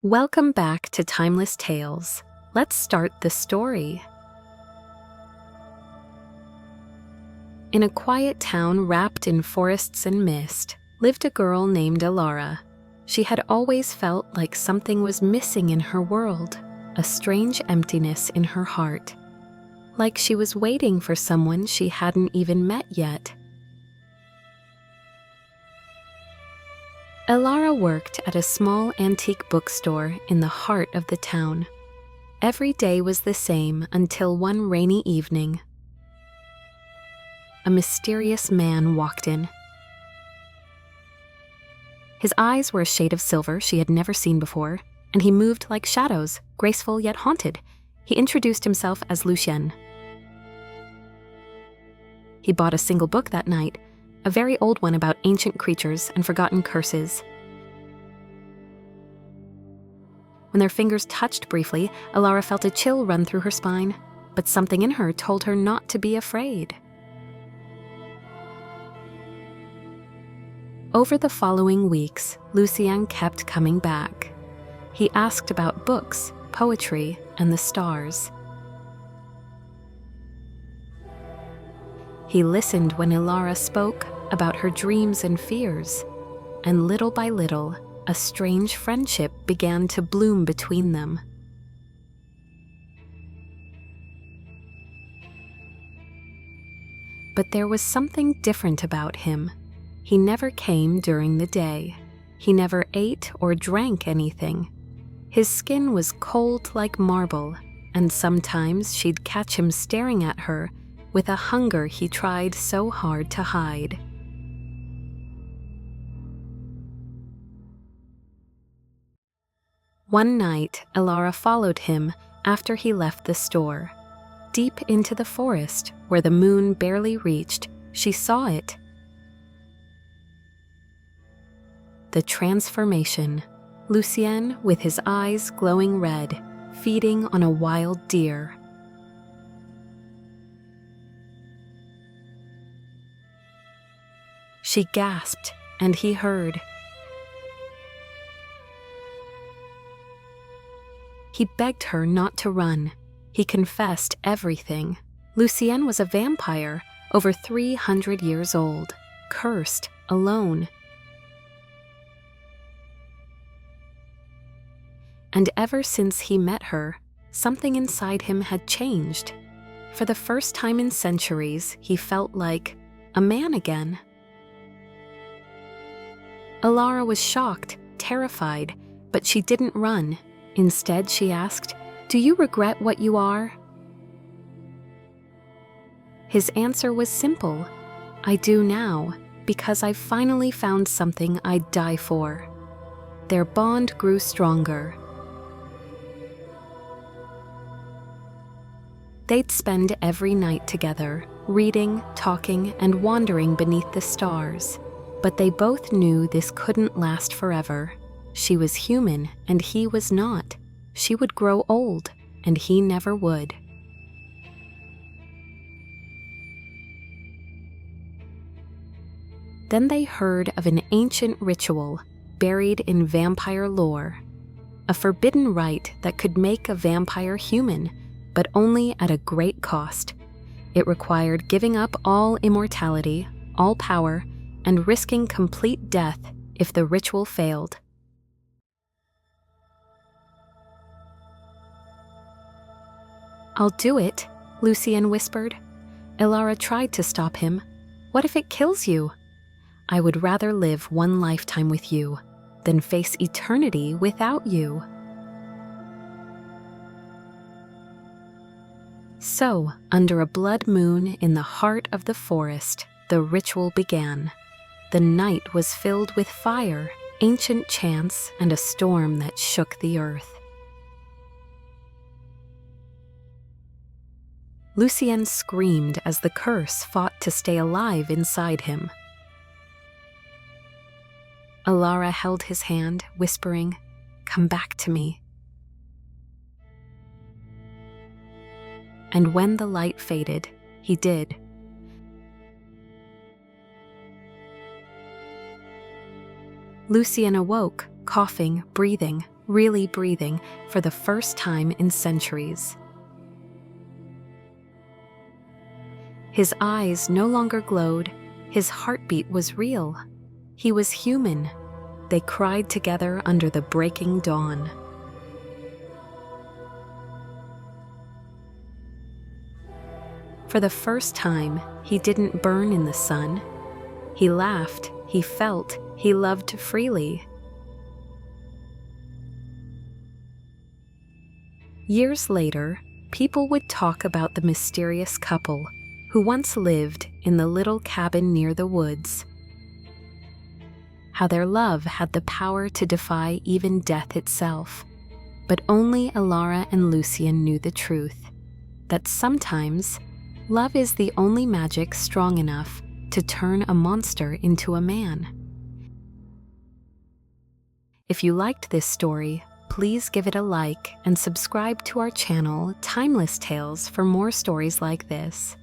Welcome back to Timeless Tales. Let's start the story. In a quiet town wrapped in forests and mist, lived a girl named Elara. She had always felt like something was missing in her world, a strange emptiness in her heart, like she was waiting for someone she hadn't even met yet. Elara worked at a small antique bookstore in the heart of the town. Every day was the same until one rainy evening. A mysterious man walked in. His eyes were a shade of silver she had never seen before, and he moved like shadows, graceful yet haunted. He introduced himself as Lucien. He bought a single book that night, a very old one about ancient creatures and forgotten curses. When their fingers touched briefly, Elara felt a chill run through her spine, but something in her told her not to be afraid. Over the following weeks, Lucien kept coming back. He asked about books, poetry, and the stars. He listened when Elara spoke about her dreams and fears, and little by little, a strange friendship began to bloom between them. But there was something different about him. He never came during the day. He never ate or drank anything. His skin was cold like marble, and sometimes she'd catch him staring at her with a hunger he tried so hard to hide. One night, Elara followed him after he left the store. Deep into the forest, where the moon barely reached, she saw it. The transformation. Lucien, with his eyes glowing red, feeding on a wild deer. She gasped, and he heard. He begged her not to run. He confessed everything. Lucien was a vampire, over 300 years old, cursed, alone. And ever since he met her, something inside him had changed. For the first time in centuries, he felt like a man again. Elara was shocked, terrified, but she didn't run. Instead, she asked, "Do you regret what you are?" His answer was simple. "I do now, because I've finally found something I'd die for." Their bond grew stronger. They'd spend every night together, reading, talking, and wandering beneath the stars. But they both knew this couldn't last forever. She was human, and he was not. She would grow old, and he never would. Then they heard of an ancient ritual buried in vampire lore. A forbidden rite that could make a vampire human, but only at a great cost. It required giving up all immortality, all power, and risking complete death if the ritual failed. "I'll do it," Lucien whispered. Elara tried to stop him. "What if it kills you?" "I would rather live one lifetime with you than face eternity without you." So, under a blood moon in the heart of the forest, the ritual began. The night was filled with fire, ancient chants, and a storm that shook the earth. Lucien screamed as the curse fought to stay alive inside him. Elara held his hand, whispering, "Come back to me." And when the light faded, he did. Lucien awoke, coughing, breathing, really breathing for the first time in centuries. His eyes no longer glowed, his heartbeat was real. He was human. They cried together under the breaking dawn. For the first time, he didn't burn in the sun. He laughed, he felt, he loved freely. Years later, people would talk about the mysterious couple who once lived in the little cabin near the woods. How their love had the power to defy even death itself. But only Elara and Lucien knew the truth, that sometimes love is the only magic strong enough to turn a monster into a man. If you liked this story, please give it a like and subscribe to our channel, Timeless Tales, for more stories like this.